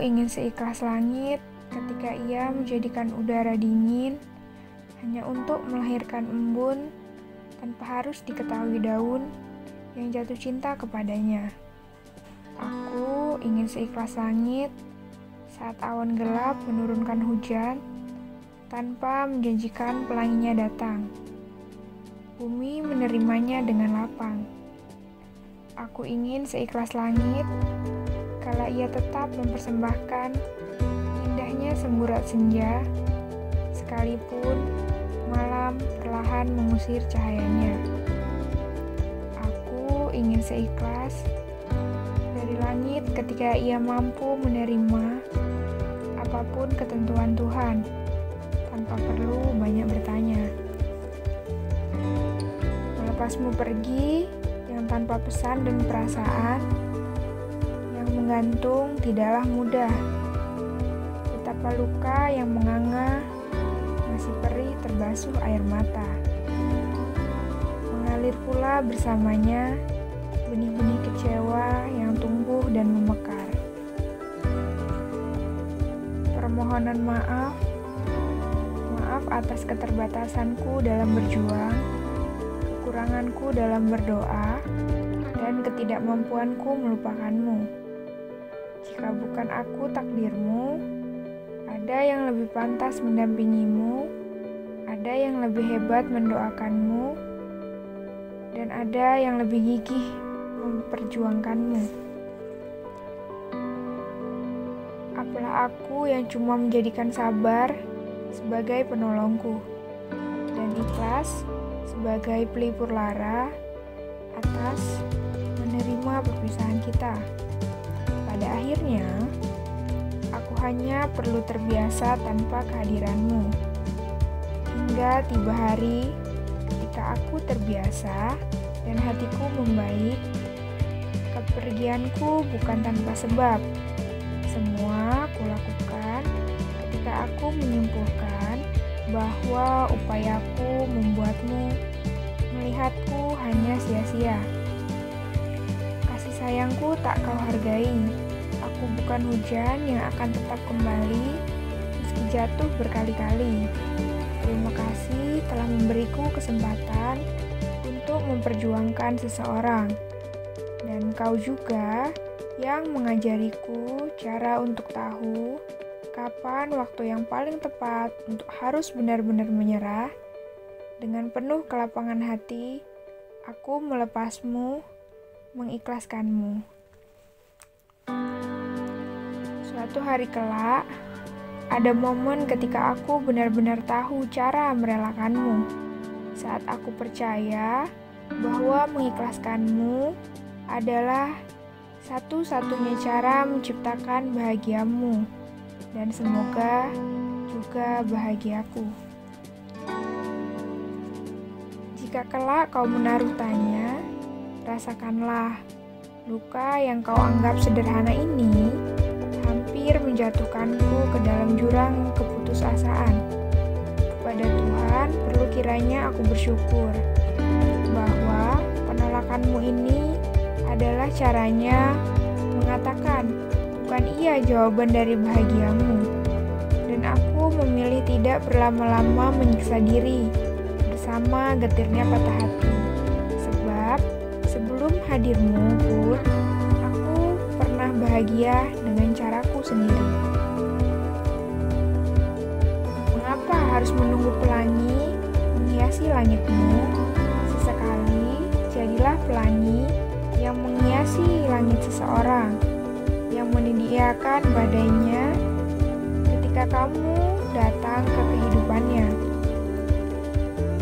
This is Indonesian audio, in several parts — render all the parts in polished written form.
ingin seikhlas langit ketika ia menjadikan udara dingin hanya untuk melahirkan embun tanpa harus diketahui daun yang jatuh cinta kepadanya. Aku ingin seikhlas langit saat awan gelap menurunkan hujan tanpa menjanjikan pelanginya datang. Bumi menerimanya dengan lapang. Aku ingin seikhlas langit kala ia tetap mempersembahkan indahnya semburat senja, sekalipun malam perlahan mengusir cahayanya. Aku ingin seikhlas dari langit ketika ia mampu menerima apapun ketentuan Tuhan, tanpa perlu banyak bertanya. Melepasmu pergi yang tanpa pesan dan perasaan, menggantung tidaklah mudah. Betapa luka yang menganga masih perih terbasuh air mata. Mengalir pula bersamanya benih-benih kecewa yang tumbuh dan memekar. Permohonan maaf atas keterbatasanku dalam berjuang, kekuranganku dalam berdoa, dan ketidakmampuanku melupakanmu. Jika bukan aku takdirmu, ada yang lebih pantas mendampingimu, ada yang lebih hebat mendoakanmu, dan ada yang lebih gigih memperjuangkanmu. Apalah aku yang cuma menjadikan sabar sebagai penolongku, dan ikhlas sebagai pelipur lara atas menerima perpisahan kita. Pada akhirnya, aku hanya perlu terbiasa tanpa kehadiranmu. Hingga tiba hari ketika aku terbiasa dan hatiku membaik, kepergianku bukan tanpa sebab. Semua kulakukan ketika aku menyimpulkan bahwa upayaku membuatmu melihatku hanya sia-sia. Kasih sayangku tak kau hargai. Aku bukan hujan yang akan tetap kembali meski jatuh berkali-kali. Terima kasih telah memberiku kesempatan untuk memperjuangkan seseorang. Dan kau juga yang mengajariku cara untuk tahu kapan waktu yang paling tepat untuk harus benar-benar menyerah. Dengan penuh kelapangan hati, aku melepasmu, mengikhlaskanmu. Suatu hari kelak, ada momen ketika aku benar-benar tahu cara merelakanmu. Saat aku percaya bahwa mengikhlaskanmu adalah satu-satunya cara menciptakan bahagiamu, dan semoga juga bahagiaku. Jika kelak kau menaruh tanya, rasakanlah luka yang kau anggap sederhana ini hampir menjatuhkanku ke dalam jurang keputusasaan. Kepada Tuhan perlu kiranya aku bersyukur bahwa penolakanmu ini adalah caranya mengatakan bukan iya jawaban dari bahagiamu. Dan aku memilih tidak berlama-lama menyiksa diri bersama getirnya patah hati. Sebab sebelum hadirmu pun aku pernah bahagia dengan caraku sendiri. Mengapa harus menunggu pelangi menghiasi langitmu? Sesekali jadilah pelangi yang menghiasi langit seseorang, yang menyediakan badainya ketika kamu datang ke kehidupannya.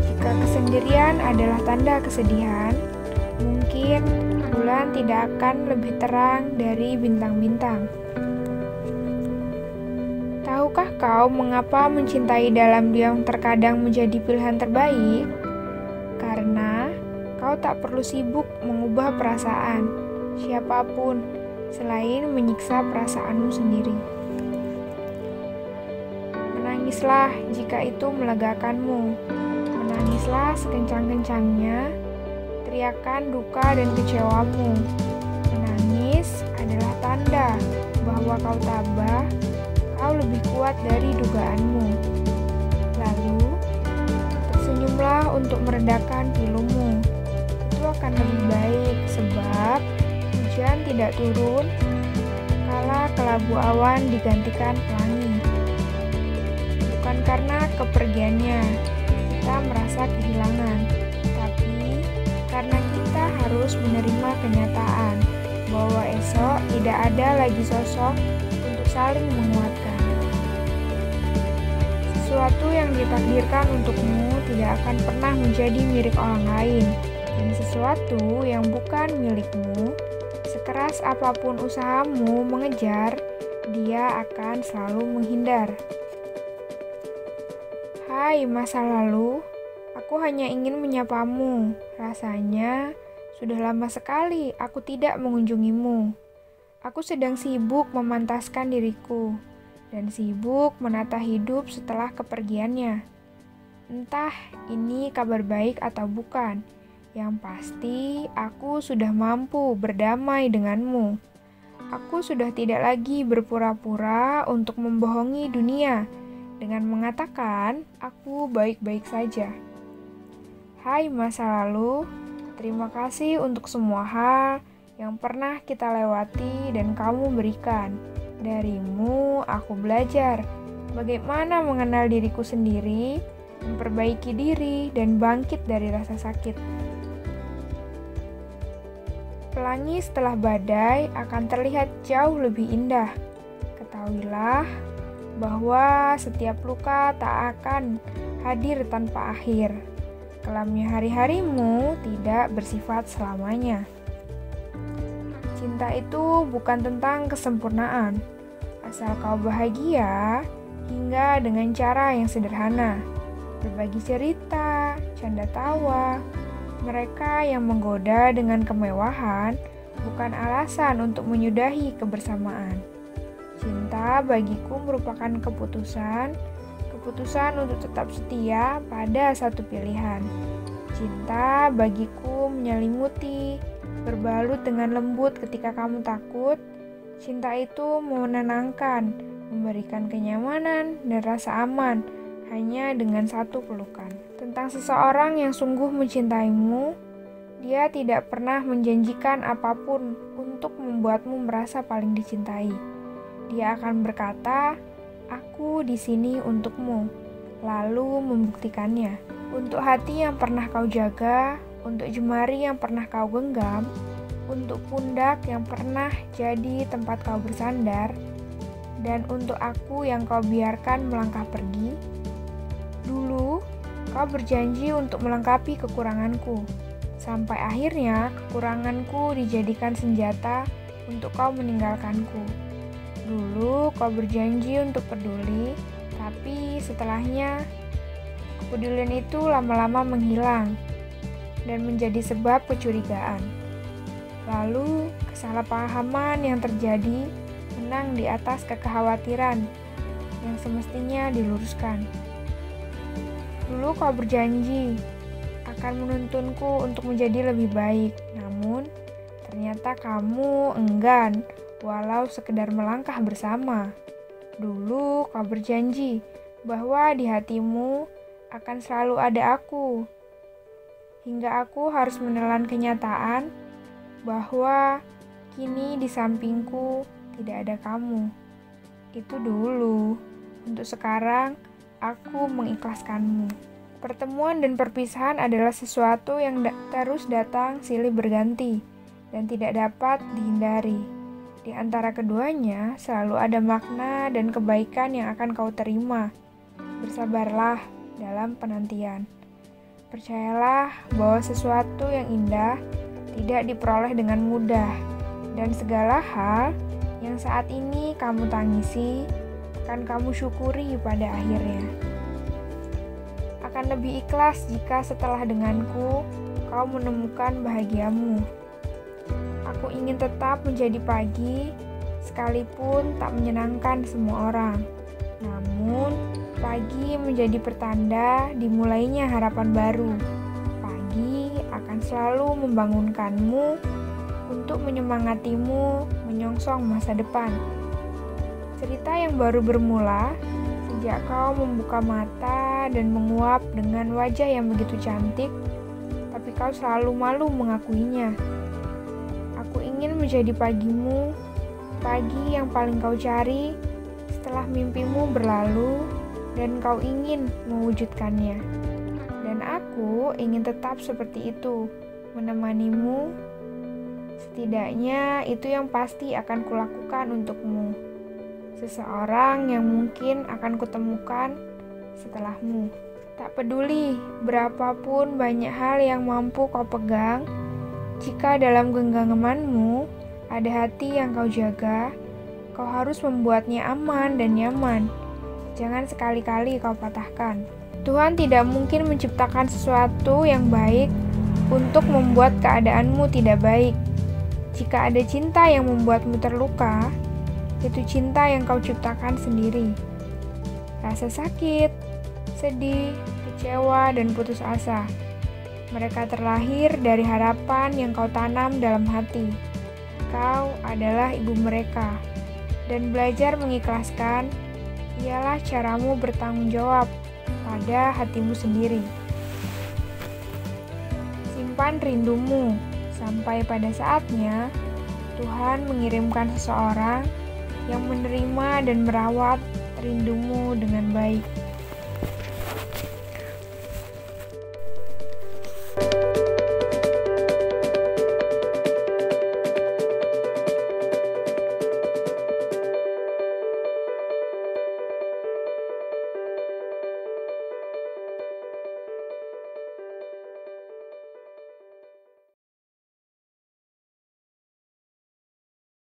Jika kesendirian adalah tanda kesedihan, mungkin bulan tidak akan lebih terang dari bintang-bintang. Tahukah kau mengapa mencintai dalam diam terkadang menjadi pilihan terbaik? Karena kau tak perlu sibuk mengubah perasaan siapapun selain menyiksa perasaanmu sendiri. Menangislah jika itu melegakanmu. Menangislah sekencang-kencangnya, teriakan duka dan kecewamu. Menangis adalah tanda bahwa bahwa kau tabah, kau lebih kuat dari dugaanmu. Lalu, tersenyumlah untuk meredakan pilumu. Itu akan lebih baik sebab hujan tidak turun kala kelabu awan digantikan pelangi. Bukan karena kepergiannya kita merasa kehilangan, tapi karena kita harus menerima kenyataan bahwa esok tidak ada lagi sosok untuk saling menguatkan. Sesuatu yang ditakdirkan untukmu tidak akan pernah menjadi milik orang lain, dan sesuatu yang bukan milikmu, sekeras apapun usahamu mengejar, dia akan selalu menghindar. Hai masa lalu, aku hanya ingin menyapamu. Rasanya sudah lama sekali aku tidak mengunjungimu. Aku sedang sibuk memantaskan diriku dan sibuk menata hidup setelah kepergiannya. Entah ini kabar baik atau bukan. Yang pasti, aku sudah mampu berdamai denganmu. Aku sudah tidak lagi berpura-pura untuk membohongi dunia dengan mengatakan aku baik-baik saja. Hai masa lalu, terima kasih untuk semua hal yang pernah kita lewati dan kamu berikan. Darimu, aku belajar bagaimana mengenal diriku sendiri, memperbaiki diri, dan bangkit dari rasa sakit. Pelangi setelah badai akan terlihat jauh lebih indah. Ketahuilah bahwa setiap luka tak akan hadir tanpa akhir. Kelamnya hari-harimu tidak bersifat selamanya. Cinta itu bukan tentang kesempurnaan, asal kau bahagia hingga dengan cara yang sederhana. Berbagi cerita, canda tawa. Mereka yang menggoda dengan kemewahan bukan alasan untuk menyudahi kebersamaan. Cinta bagiku merupakan keputusan untuk tetap setia pada satu pilihan. Cinta bagiku menyelimuti, berbalut dengan lembut ketika kamu takut. Cinta itu menenangkan, memberikan kenyamanan dan rasa aman hanya dengan satu pelukan. Tentang seseorang yang sungguh mencintaimu, dia tidak pernah menjanjikan apapun untuk membuatmu merasa paling dicintai. Dia akan berkata, "Aku di sini untukmu," lalu membuktikannya. Untuk hati yang pernah kau jaga, untuk jemari yang pernah kau genggam, untuk pundak yang pernah jadi tempat kau bersandar, dan untuk aku yang kau biarkan melangkah pergi. Dulu, kau berjanji untuk melengkapi kekuranganku, sampai akhirnya kekuranganku dijadikan senjata untuk kau meninggalkanku. Dulu kau berjanji untuk peduli, tapi setelahnya kepedulian itu lama-lama menghilang dan menjadi sebab kecurigaan. Lalu kesalahpahaman yang terjadi menang di atas kekhawatiran yang semestinya diluruskan. Dulu kau berjanji akan menuntunku untuk menjadi lebih baik, namun ternyata kamu enggan walau sekedar melangkah bersama. Dulu kau berjanji bahwa di hatimu akan selalu ada aku, hingga aku harus menelan kenyataan bahwa kini di sampingku tidak ada kamu. Itu dulu. Untuk sekarang, aku mengikhlaskanmu. Pertemuan dan perpisahan adalah sesuatu yang terus datang silih berganti dan tidak dapat dihindari. Di antara keduanya selalu ada makna dan kebaikan yang akan kau terima. Bersabarlah dalam penantian. Percayalah bahwa sesuatu yang indah tidak diperoleh dengan mudah, dan segala hal yang saat ini kamu tangisi akan kamu syukuri pada akhirnya. Akan lebih ikhlas jika setelah denganku kau menemukan bahagiamu. Aku ingin tetap menjadi pagi, sekalipun tak menyenangkan semua orang. Namun, pagi menjadi pertanda dimulainya harapan baru. Pagi akan selalu membangunkanmu untuk menyemangatimu menyongsong masa depan. Cerita yang baru bermula sejak kau membuka mata dan menguap dengan wajah yang begitu cantik, tapi kau selalu malu mengakuinya. Aku ingin menjadi pagimu, pagi yang paling kau cari setelah mimpimu berlalu dan kau ingin mewujudkannya. Dan aku ingin tetap seperti itu, menemanimu. Setidaknya itu yang pasti akan kulakukan untukmu. Seseorang yang mungkin akan kutemukan setelahmu. Tak peduli berapapun banyak hal yang mampu kau pegang, jika dalam genggamanmu ada hati yang kau jaga, kau harus membuatnya aman dan nyaman. Jangan sekali-kali kau patahkan. Tuhan tidak mungkin menciptakan sesuatu yang baik untuk membuat keadaanmu tidak baik. Jika ada cinta yang membuatmu terluka, itu cinta yang kau ciptakan sendiri. Rasa sakit, sedih, kecewa, dan putus asa. Mereka terlahir dari harapan yang kau tanam dalam hati. Kau adalah ibu mereka. Dan belajar mengikhlaskan ialah caramu bertanggung jawab pada hatimu sendiri. Simpan rindumu sampai pada saatnya Tuhan mengirimkan seseorang yang menerima dan merawat rindumu dengan baik.